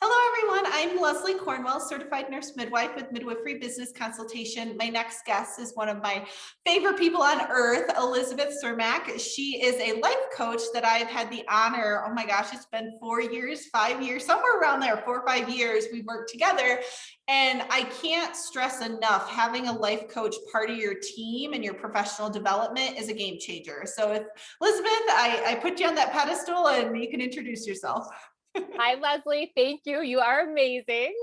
Hello, everyone. I'm Leslie Cornwell, certified nurse midwife with Midwifery Business Consultation. My next guest is one of my favorite people on earth, Elizabeth Cermak. She is a life coach that I've had the honor. Oh my gosh, it's been 4 years, 5 years, somewhere around there, 4 or 5 years we've worked together. And I can't stress enough, having a life coach part of your team and your professional development is a game changer. So if Elizabeth, I put you on that pedestal and you can introduce yourself. Hi, Leslie. Thank you. You are amazing.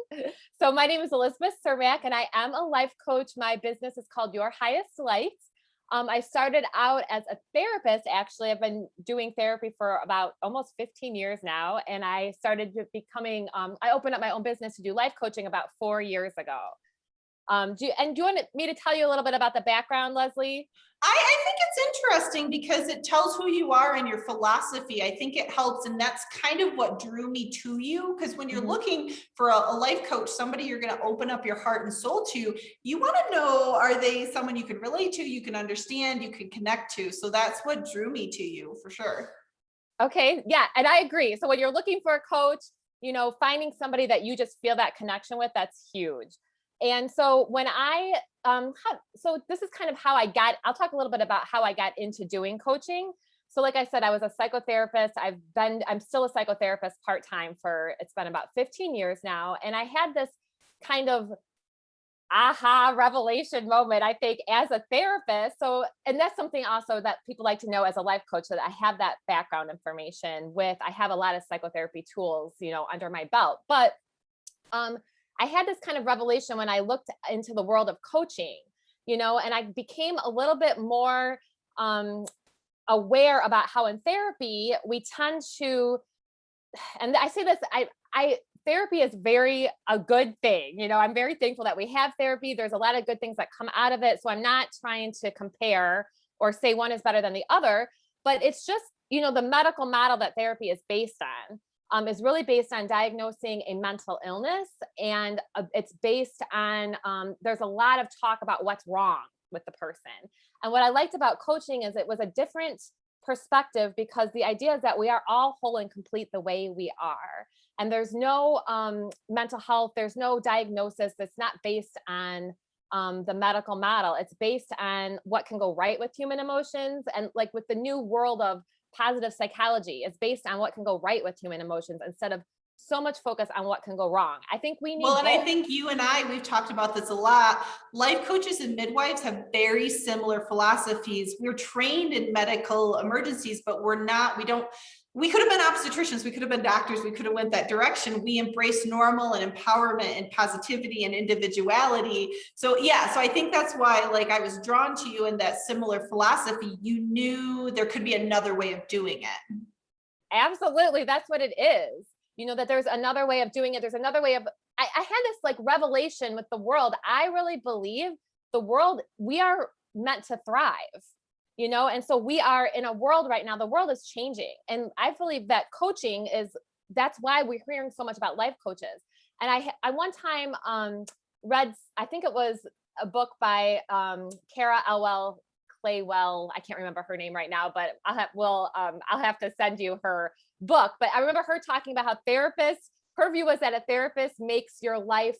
So my name is Elizabeth Cermak, and I am a life coach. My business is called Your Highest Light. I started out as a therapist. Actually, I've been doing therapy for about almost 15 years now, and I started becoming. I opened up my own business to do life coaching about 4 years ago. Do you want me to tell you a little bit about the background, Leslie? I think it's interesting because it tells who you are and your philosophy. I think it helps. And that's kind of what drew me to you. Because when you're Mhm. looking for a life coach, somebody you're going to open up your heart and soul to, you want to know, are they someone you can relate to, you can understand, you can connect to? So that's what drew me to you for sure. Okay, yeah, and I agree. So when you're looking for a coach, finding somebody that you just feel that connection with, that's huge. And so when so this is kind of how I'll talk a little bit about how I got into doing coaching. So like I said, I was a psychotherapist. I'm still a psychotherapist part-time it's been about 15 years now. And I had this kind of aha revelation moment, I think, as a therapist. So, and that's something also that people like to know as a life coach, that I have that background information I have a lot of psychotherapy tools, under my belt. But I had this kind of revelation when I looked into the world of coaching, and I became a little bit more aware about how in therapy we tend to, and I say this, I therapy is very a good thing. I'm very thankful that we have therapy. There's a lot of good things that come out of it. So I'm not trying to compare or say one is better than the other, but it's just, the medical model that therapy is based on is really based on diagnosing a mental illness. And it's based on, there's a lot of talk about what's wrong with the person. And what I liked about coaching is it was a different perspective, because the idea is that we are all whole and complete the way we are. And there's no mental health, there's no diagnosis that's not based on the medical model. It's based on what can go right with human emotions. And like with the new world of positive psychology, it's based on what can go right with human emotions instead of so much focus on what can go wrong. I think we Well, need and I both. think we've talked about this a lot. Life coaches and midwives have very similar philosophies. We're trained in medical emergencies, but we could have been obstetricians, we could have been doctors, we could have went that direction. We embrace normal and empowerment and positivity and individuality. So yeah, so I think that's why like I was drawn to you in that similar philosophy. You knew there could be another way of doing it. Absolutely, that's what it is. That there's another way of doing it. There's another way of, I had this like revelation with the world. I really believe we are meant to thrive, and so we are in a world right now, the world is changing. And I believe that that's why we're hearing so much about life coaches. And I one time read, I think it was a book by Cara Elwell Claywell. I can't remember her name right now, but I'll have to send you her book. But I remember her talking about how her view was that a therapist takes your life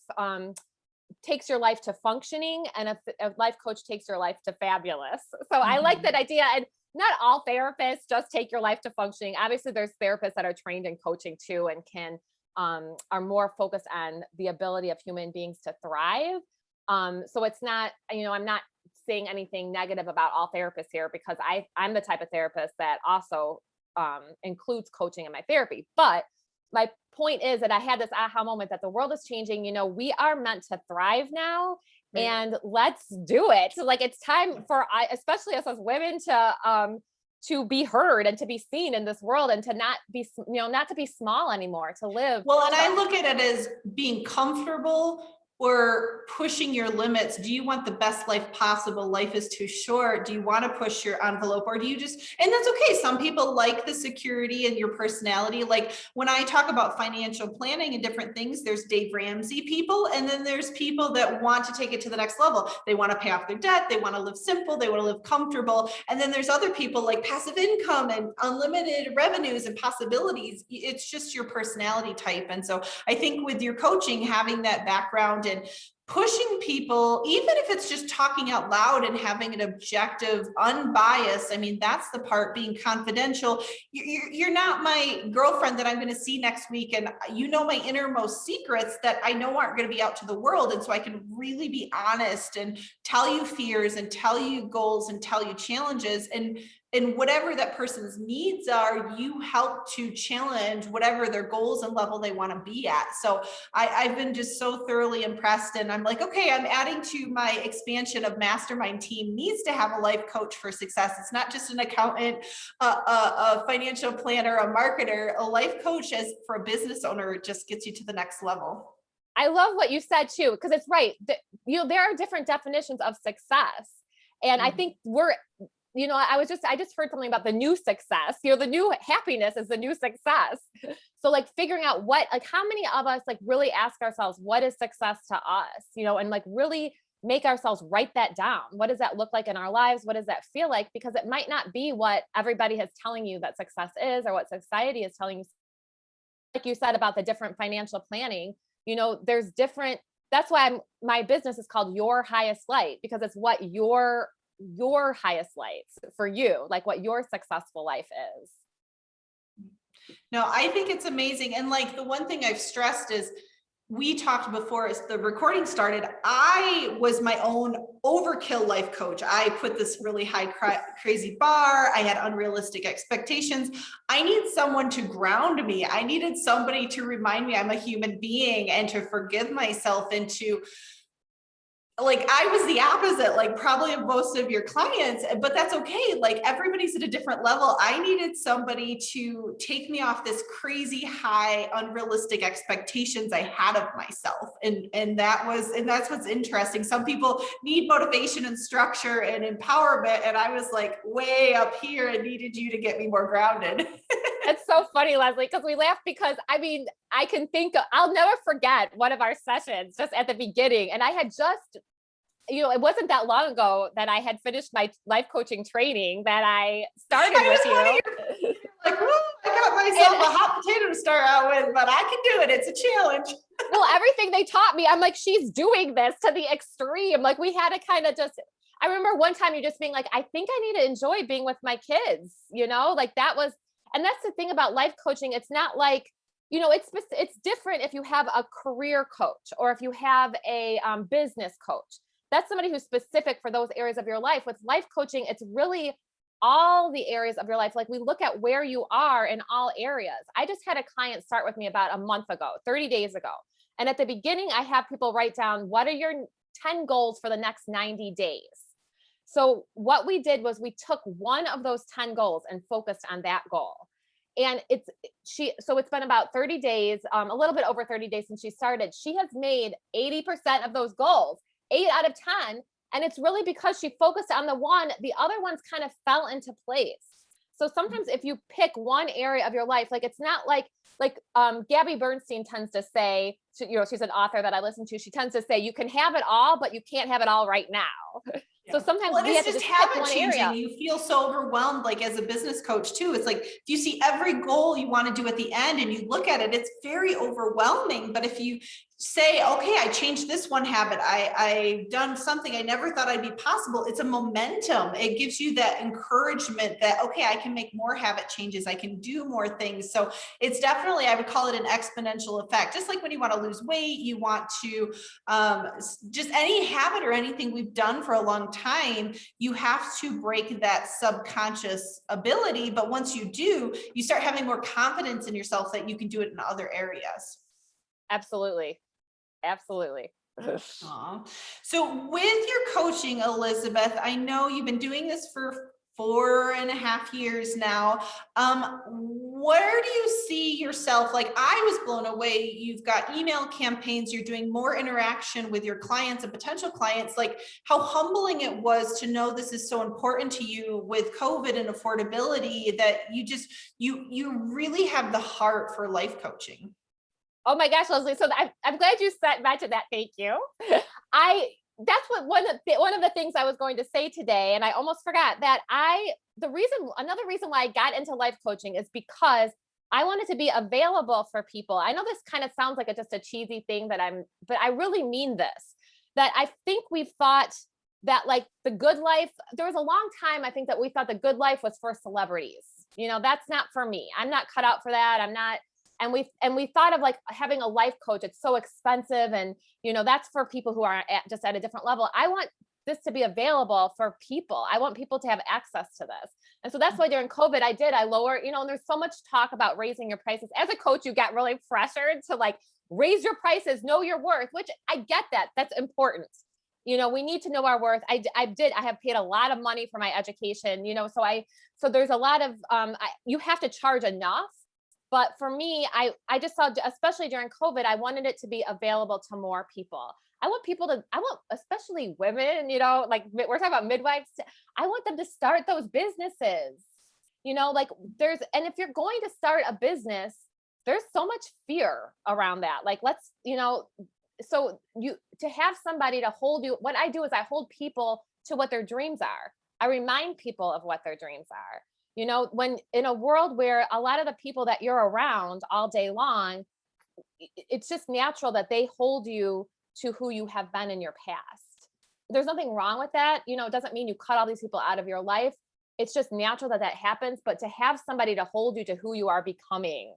to functioning, and a life coach takes your life to fabulous. So I like that Mhm. idea. And not all therapists just take your life to functioning. Obviously, there's therapists that are trained in coaching too, and are more focused on the ability of human beings to thrive. So it's not, I'm not saying anything negative about all therapists here, because I'm the type of therapist that also includes coaching in my therapy. But my point is that I had this aha moment that the world is changing. We are meant to thrive now, Right. and let's do it. So like it's time for especially us as women to be heard and to be seen in this world, and to not to be small anymore, to live. Well, and I look at it as being comfortable or pushing your limits? Do you want the best life possible? Life is too short. Do you want to push your envelope, or do you just, and that's okay. Some people like the security and your personality. Like when I talk about financial planning and different things, there's Dave Ramsey people, and then there's people that want to take it to the next level. They want to pay off their debt. They want to live simple. They want to live comfortable. And then there's other people like passive income and unlimited revenues and possibilities. It's just your personality type. And so I think with your coaching, having that background and pushing people, even if it's just talking out loud and having an objective, unbiased, I mean, that's the part, being confidential. You're not my girlfriend that I'm going to see next week. And you know my innermost secrets that I know aren't going to be out to the world. And so I can really be honest and tell you fears and tell you goals and tell you challenges. And whatever that person's needs are, you help to challenge whatever their goals and level they want to be at. So I've been just so thoroughly impressed. And I'm like, okay, I'm adding to my expansion of mastermind team needs to have a life coach for success. It's not just an accountant, a financial planner, a marketer. A life coach as for a business owner just gets you to the next level. I love what you said too, because it's right. There are different definitions of success. And I think I just heard something about the new success, the new happiness is the new success. So like figuring out how many of us like really ask ourselves, what is success to us, and like really make ourselves write that down. What does that look like in our lives? What does that feel like? Because it might not be what everybody is telling you that success is, or what society is telling you. Like you said about the different financial planning, there's different, that's why my business is called Your Highest Light, because it's what your highest lights for you, like what your successful life is. No, I think it's amazing. And like the one thing I've stressed is, we talked before as the recording started, I was my own overkill life coach. I put this really high crazy bar. I had unrealistic expectations. I need someone to ground me. I needed somebody to remind me I'm a human being and to forgive myself, and to, like, I was the opposite, like probably of most of your clients, but that's okay. Like everybody's at a different level. I needed somebody to take me off this crazy high, unrealistic expectations I had of myself. And that's what's interesting. Some people need motivation and structure and empowerment. And I was like way up here and needed you to get me more grounded. It's so funny, Leslie, because we laugh because I'll never forget one of our sessions just at the beginning. And I had just, it wasn't that long ago that I had finished my life coaching training that I started with you. Like, whoa, I got myself a hot potato to start out with, but I can do it. It's a challenge. Well, everything they taught me, I'm like, she's doing this to the extreme. Like we had to kind of just, I remember one time you just being like, I think I need to enjoy being with my kids, like that was, and that's the thing about life coaching. It's not like, it's different if you have a career coach or if you have a business coach. That's somebody who's specific for those areas of your life. With life coaching, it's really all the areas of your life. Like we look at where you are in all areas. I just had a client start with me about a month ago, 30 days ago. And at the beginning, I have people write down, what are your 10 goals for the next 90 days? So what we did was we took one of those 10 goals and focused on that goal. And it's been about 30 days, a little bit over 30 days since she started. She has made 80% of those goals, 8 out of 10. And it's really because she focused on the one, the other ones kind of fell into place. So sometimes if you pick one area of your life, like it's not like Gabby Bernstein tends to say, she's an author that I listen to. She tends to say, you can have it all, but you can't have it all right now. Yeah. So sometimes we have to just pick one area. You feel so overwhelmed, like as a business coach too. It's like, if you see every goal you want to do at the end and you look at it, it's very overwhelming. But if you say, okay, I changed this one habit, I've done something I never thought I'd be possible. It's a momentum. It gives you that encouragement that, okay, I can make more habit changes. I can do more things. So it's definitely, I would call it an exponential effect. Just like when you want to lose weight, you want to, just any habit or anything we've done for a long time, you have to break that subconscious ability. But once you do, you start having more confidence in yourself that you can do it in other areas. Absolutely. Absolutely. Aww. So with your coaching, Elizabeth, I know you've been doing this for 4.5 years now. Where do you see yourself? Like, I was blown away. You've got email campaigns, you're doing more interaction with your clients and potential clients. Like, how humbling it was to know this is so important to you with COVID and affordability, that you really have the heart for life coaching. Oh my gosh, Leslie. So I'm glad you mentioned that. Thank you. That's what one of the things I was going to say today, and I almost forgot that another reason why I got into life coaching is because I wanted to be available for people. I know this kind of sounds like just a cheesy thing but I really mean this, that I think we've thought that like the good life, there was a long time, I think, that we thought the good life was for celebrities. That's not for me. I'm not cut out for that. I'm not. And we thought of like having a life coach. It's so expensive. And, that's for people who are just at a different level. I want this to be available for people. I want people to have access to this. And so that's why during COVID, I lower, and there's so much talk about raising your prices. As a coach, you get really pressured to like raise your prices, know your worth, which I get that. That's important. We need to know our worth. I have paid a lot of money for my education, so there's a lot of, you have to charge enough. But for me, I just saw, especially during COVID, I wanted it to be available to more people. I want especially women, like we're talking about midwives. I want them to start those businesses, and if you're going to start a business, there's so much fear around that. Like, so to have somebody to hold you, what I do is I hold people to what their dreams are. I remind people of what their dreams are. When in a world where a lot of the people that you're around all day long, it's just natural that they hold you to who you have been in your past. There's nothing wrong with that. It doesn't mean you cut all these people out of your life. It's just natural that happens. But to have somebody to hold you to who you are becoming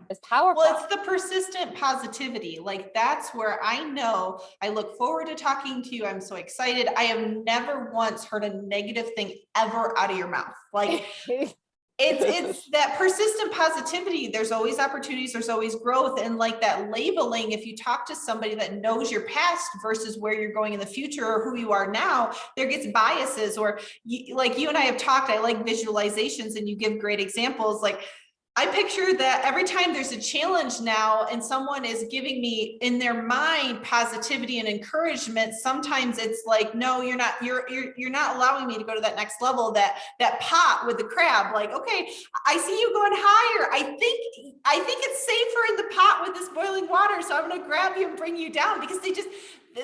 is powerful. Well, it's the persistent positivity. Like, that's where I know I look forward to talking to you. I'm so excited. I have never once heard a negative thing ever out of your mouth. Like, it's that persistent positivity. There's always opportunities. There's always growth. And like that labeling, if you talk to somebody that knows your past versus where you're going in the future or who you are now, there gets biases. Or like you and I have talked, I like visualizations, and you give great examples. Like, I picture that every time there's a challenge now and someone is giving me in their mind positivity and encouragement, sometimes it's like, no, you're not allowing me to go to that next level, that pot with the crab. Like, okay, I see you going higher. I think it's safer in the pot with this boiling water. So I'm going to grab you and bring you down, because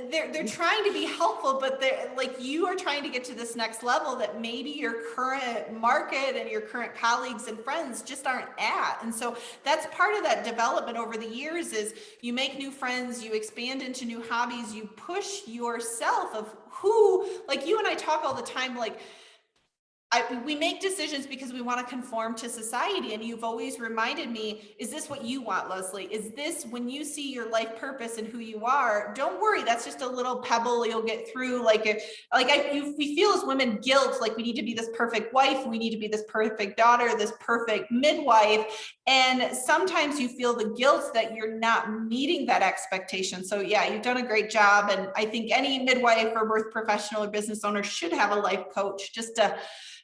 they're trying to be helpful, but they're like, you are trying to get to this next level that maybe your current market and your current colleagues and friends just aren't at. And so that's part of that development over the years, is you make new friends, you expand into new hobbies, you push yourself of who, like you and I talk all the time, like, we make decisions because we want to conform to society. And you've always reminded me, is this what you want, Leslie? Is this, when you see your life purpose and who you are, don't worry, that's just a little pebble you'll get through. We feel as women guilt, like we need to be this perfect wife, we need to be this perfect daughter, this perfect midwife. And sometimes you feel the guilt that you're not meeting that expectation. So yeah, you've done a great job. And I think any midwife or birth professional or business owner should have a life coach, just to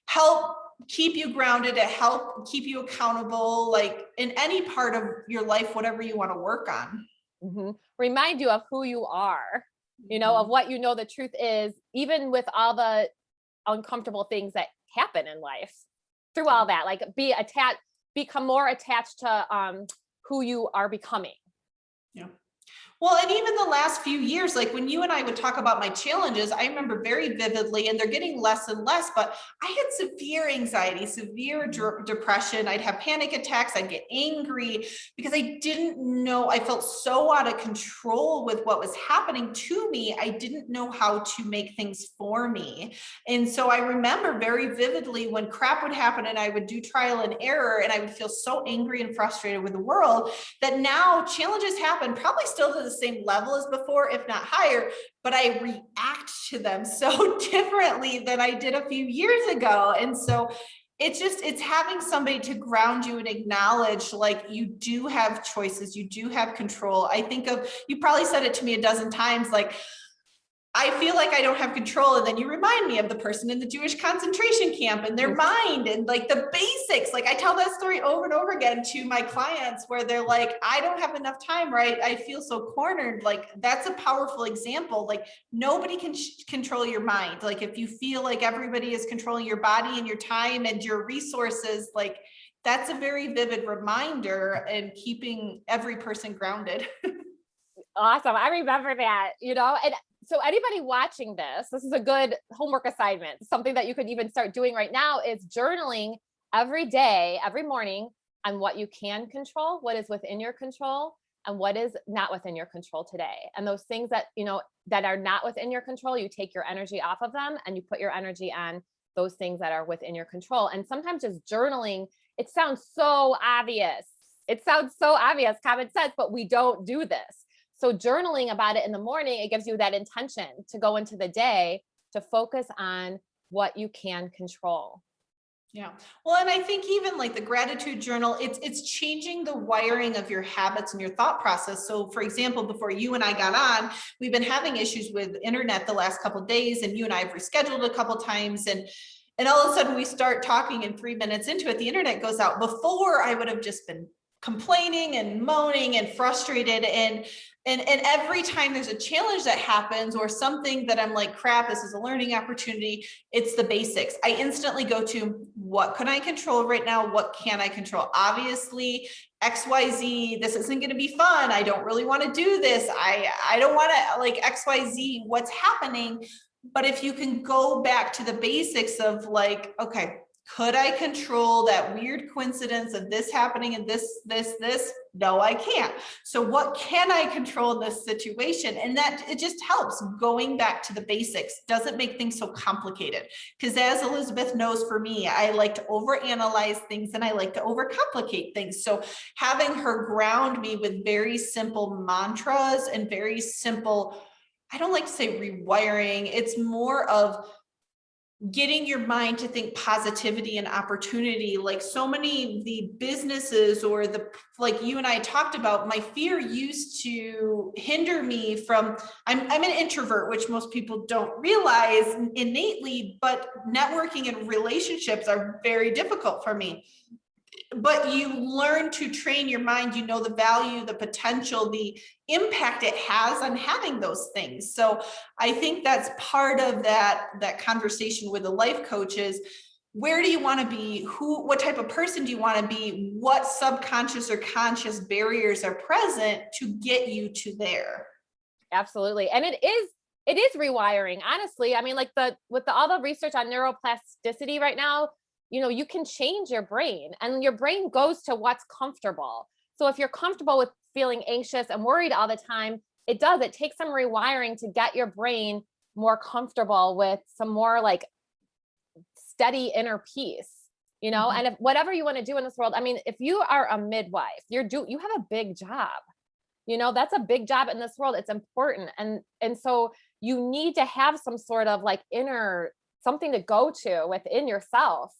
help keep you grounded, to help keep you accountable, like in any part of your life, whatever you want to work on. Mm-hmm. Remind you of who you are, of what the truth is, even with all the uncomfortable things that happen in life. Through all that, like become more attached to who you are becoming. Yeah. Well, and even the last few years, like when you and I would talk about my challenges, I remember very vividly, and they're getting less and less, but I had severe anxiety, severe depression. I'd have panic attacks. I'd get angry because I didn't know, I felt so out of control with what was happening to me. I didn't know how to make things for me. And so I remember very vividly when crap would happen and I would do trial and error, and I would feel so angry and frustrated with the world, that now challenges happen, probably still to the same level as before, if not higher, but I react to them so differently than I did a few years ago. And so it's having somebody to ground you and acknowledge, like, you do have choices, you do have control. I think of, you probably said it to me a dozen times, like, I feel like I don't have control. And then you remind me of the person in the Jewish concentration camp and their mind and like the basics. Like I tell that story over and over again to my clients where they're like, I don't have enough time, right? I feel so cornered. Like that's a powerful example. Like nobody can control your mind. Like if you feel like everybody is controlling your body and your time and your resources, like that's a very vivid reminder and keeping every person grounded. Awesome. I remember that, and so anybody watching this is a good homework assignment. Something that you could even start doing right now is journaling every day, every morning on what you can control, what is within your control, and what is not within your control today. And those things that, that are not within your control, you take your energy off of them and you put your energy on those things that are within your control. And sometimes just journaling, it sounds so obvious. It sounds so obvious, common sense, but we don't do this. So journaling about it in the morning, it gives you that intention to go into the day to focus on what you can control. Yeah. Well, and I think even like the gratitude journal, it's changing the wiring of your habits and your thought process. So for example, before you and I got on, we've been having issues with internet the last couple of days, and you and I have rescheduled a couple of times, and all of a sudden we start talking and 3 minutes into it, the internet goes out. Before I would have just been complaining and moaning and frustrated, and every time there's a challenge that happens or something that I'm like, crap, this is a learning opportunity, it's the basics. I instantly go to, what can I control right now? What can I control? Obviously, XYZ, this isn't going to be fun. I don't really want to do this. I don't want to like XYZ, what's happening. But if you can go back to the basics of like, okay, could I control that weird coincidence of this happening and this? No, I can't. So what can I control in this situation? And that it just helps going back to the basics, doesn't make things so complicated. Because as Elizabeth knows, for me, I like to overanalyze things and I like to overcomplicate things. So having her ground me with very simple mantras and very simple, I don't like to say rewiring, it's more of getting your mind to think positivity and opportunity. Like so many of the businesses or the, like you and I talked about, my fear used to hinder me from, I'm an introvert, which most people don't realize innately, but networking and relationships are very difficult for me. But you learn to train your mind, the value, the potential, the impact it has on having those things. So I think that's part of that conversation with the life coaches. Where do you want to be? What type of person do you want to be? What subconscious or conscious barriers are present to get you to there? Absolutely. And it is rewiring, honestly. I mean, like all the research on neuroplasticity right now, you can change your brain, and your brain goes to what's comfortable. So if you're comfortable with feeling anxious and worried all the time, it takes some rewiring to get your brain more comfortable with some more like steady inner peace, Mm-hmm. and if whatever you want to do in this world, I mean, if you are a midwife, you have a big job, that's a big job in this world. It's important. And so you need to have some sort of like inner something to go to within yourself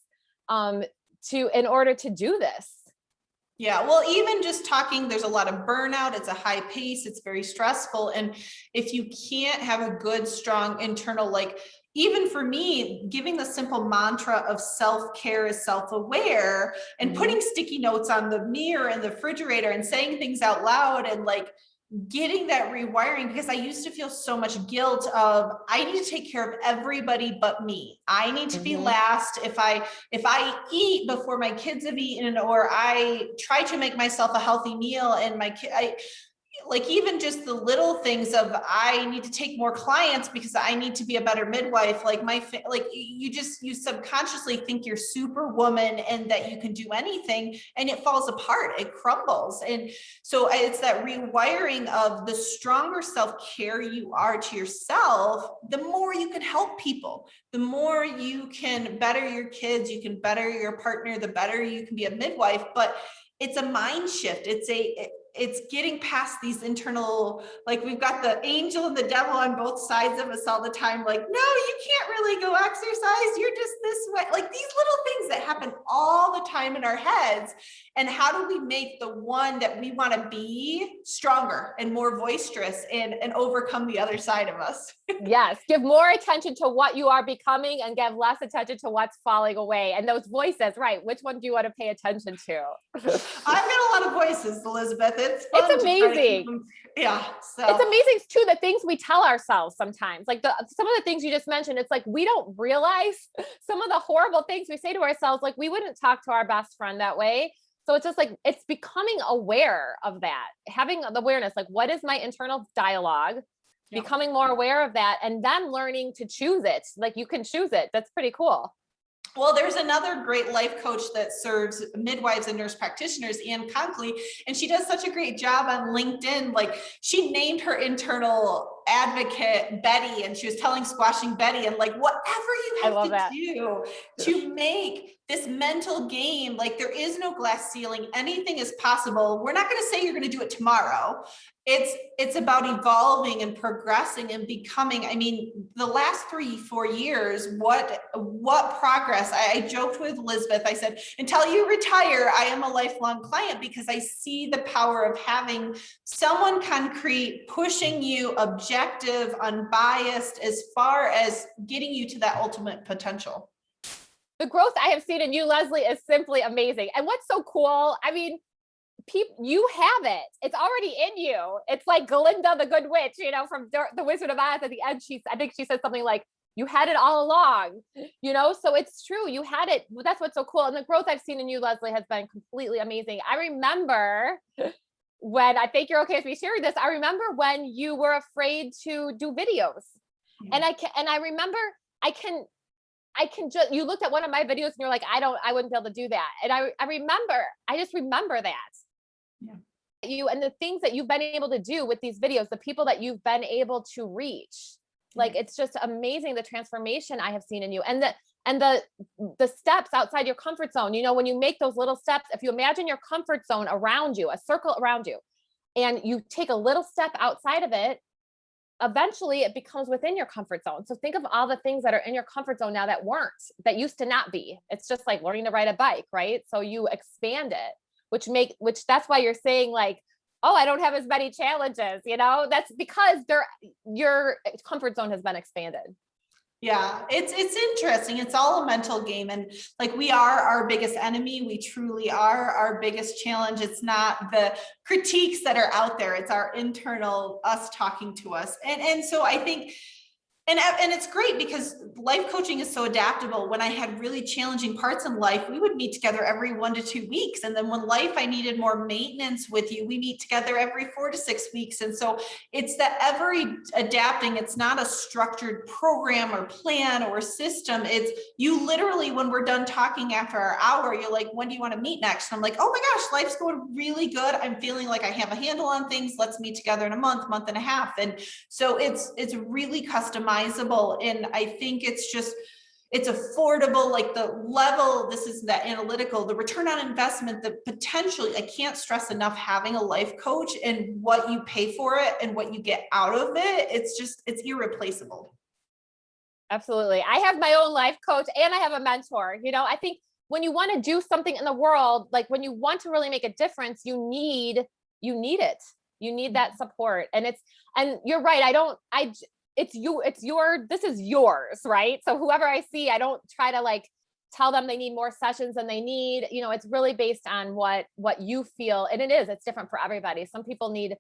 in order to do this. Yeah, well, even just talking, there's a lot of burnout. It's a high pace. It's very stressful. And if you can't have a good, strong internal, like even for me, giving the simple mantra of self-care is self-aware, and putting sticky notes on the mirror and the refrigerator and saying things out loud and like getting that rewiring, because I used to feel so much guilt of, I need to take care of everybody but me. I need to be last. If I eat before my kids have eaten, or I try to make myself a healthy meal and like even just the little things of, I need to take more clients because I need to be a better midwife. Like you subconsciously think you're superwoman and that you can do anything, and it falls apart, it crumbles. And so it's that rewiring of the stronger self-care you are to yourself, the more you can help people, the more you can better your kids, you can better your partner, the better you can be a midwife. But it's a mind shift. It's getting past these internal, like we've got the angel and the devil on both sides of us all the time. Like, no, you can't really go exercise. You're just this way. Like these little things that happen all the time in our heads. And how do we make the one that we want to be stronger and more boisterous and overcome the other side of us? Yes, give more attention to what you are becoming and give less attention to what's falling away. And those voices, right? Which one do you want to pay attention to? I've got a lot of voices, Elizabeth. It's fun. It's amazing. Yeah. So it's amazing too, the things we tell ourselves sometimes, like some of the things you just mentioned, it's like, we don't realize some of the horrible things we say to ourselves. Like, we wouldn't talk to our best friend that way. So it's just like, it's becoming aware of that, having the awareness, like, what is my internal dialogue? Yeah. Becoming more aware of that, and then learning to choose it. Like, you can choose it. That's pretty cool. Well, there's another great life coach that serves midwives and nurse practitioners, Ann Conkley, and she does such a great job on LinkedIn. Like, she named her internal advocate Betty, and she was telling Squashing Betty, and like, whatever you have to do to make this mental game, like, there is no glass ceiling, anything is possible. We're not going to say you're going to do it tomorrow. It's about evolving and progressing and becoming. I mean, the last 3-4 years, what progress. I joked with Elizabeth. I said, until you retire, I am a lifelong client, because I see the power of having someone concrete pushing you, objective, unbiased, as far as getting you to that ultimate potential. The growth I have seen in you, Leslie, is simply amazing. And what's so cool, I mean, you have it. It's already in you. It's like Glinda the Good Witch, you know, from the Wizard of Oz. At the end, I think she said something like, you had it all along, you know? So it's true. You had it. That's what's so cool. And the growth I've seen in you, Leslie, has been completely amazing. I remember when, I think you're okay with me sharing this, I remember when you were afraid to do videos. And I remember I can just, you looked at one of my videos and you're like, I wouldn't be able to do that. And I just remember that. Yeah. You and the things that you've been able to do with these videos, the people that you've been able to reach, like, it's just amazing, the transformation I have seen in you, and the steps outside your comfort zone. You know, when you make those little steps, if you imagine your comfort zone around you, a circle around you, and you take a little step outside of it, eventually it becomes within your comfort zone. So think of all the things that are in your comfort zone now that used to not be. It's just like learning to ride a bike, right? So you expand it, which that's why you're saying, like, oh, I don't have as many challenges, you know, that's because your comfort zone has been expanded. Yeah, it's interesting. It's all a mental game. And like, we are our biggest enemy. We truly are our biggest challenge. It's not the critiques that are out there. It's our internal us talking to us. And so I think, and it's great because life coaching is so adaptable. When I had really challenging parts in life, we would meet together every 1 to 2 weeks. And then when I needed more maintenance with you, we meet together every 4 to 6 weeks. And so it's the ever adapting. It's not a structured program or plan or system. It's you literally, when we're done talking after our hour, you're like, when do you want to meet next? And I'm like, oh my gosh, life's going really good. I'm feeling like I have a handle on things. Let's meet together in a month and a half. And so it's really customized. And I think it's affordable, like the level, this is the analytical, the return on investment, the potential. I can't stress enough having a life coach and what you pay for it and what you get out of it. It's irreplaceable. Absolutely. I have my own life coach and I have a mentor. You know, I think when you want to do something in the world, like when you want to really make a difference, you need it. You need that support. And you're right. This is yours, right? So whoever I see, I don't try to like tell them they need more sessions than they need. You know, it's really based on what you feel. And it's different for everybody. Some people need,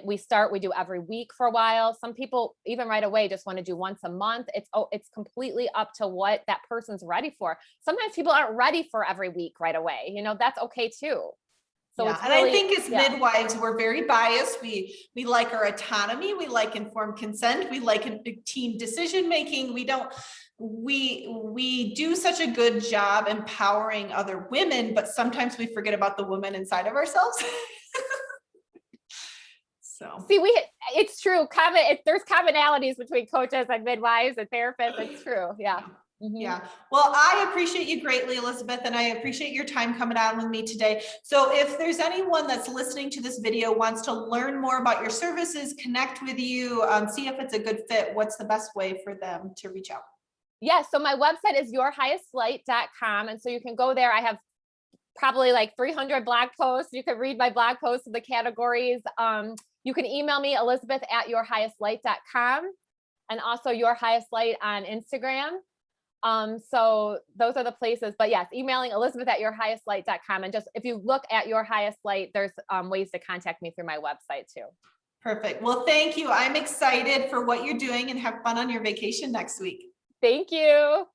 we start, we do every week for a while. Some people even right away just want to do once a month. It's completely up to what that person's ready for. Sometimes people aren't ready for every week right away. You know, that's okay too. So yeah, and I think as midwives, we're very biased. We like our autonomy. We like informed consent. We like team decision making. We do such a good job empowering other women, but sometimes we forget about the women inside of ourselves. So see, it's true. There's commonalities between coaches and midwives and therapists. It's true. Yeah. Mm-hmm. Yeah. Well, I appreciate you greatly, Elizabeth, and I appreciate your time coming on with me today. So if there's anyone that's listening to this video, wants to learn more about your services, connect with you, see if it's a good fit, what's the best way for them to reach out? Yeah. So my website is yourhighestlight.com. And so you can go there. I have probably like 300 blog posts. You can read my blog posts of the categories. You can email me, elizabeth@yourhighestlight.com, and also Your Highest Light on Instagram. So those are the places, but yes, emailing elizabeth@yourhighestlight.com. And just, if you look at Your Highest Light, there's ways to contact me through my website too. Perfect. Well, thank you. I'm excited for what you're doing, and have fun on your vacation next week. Thank you.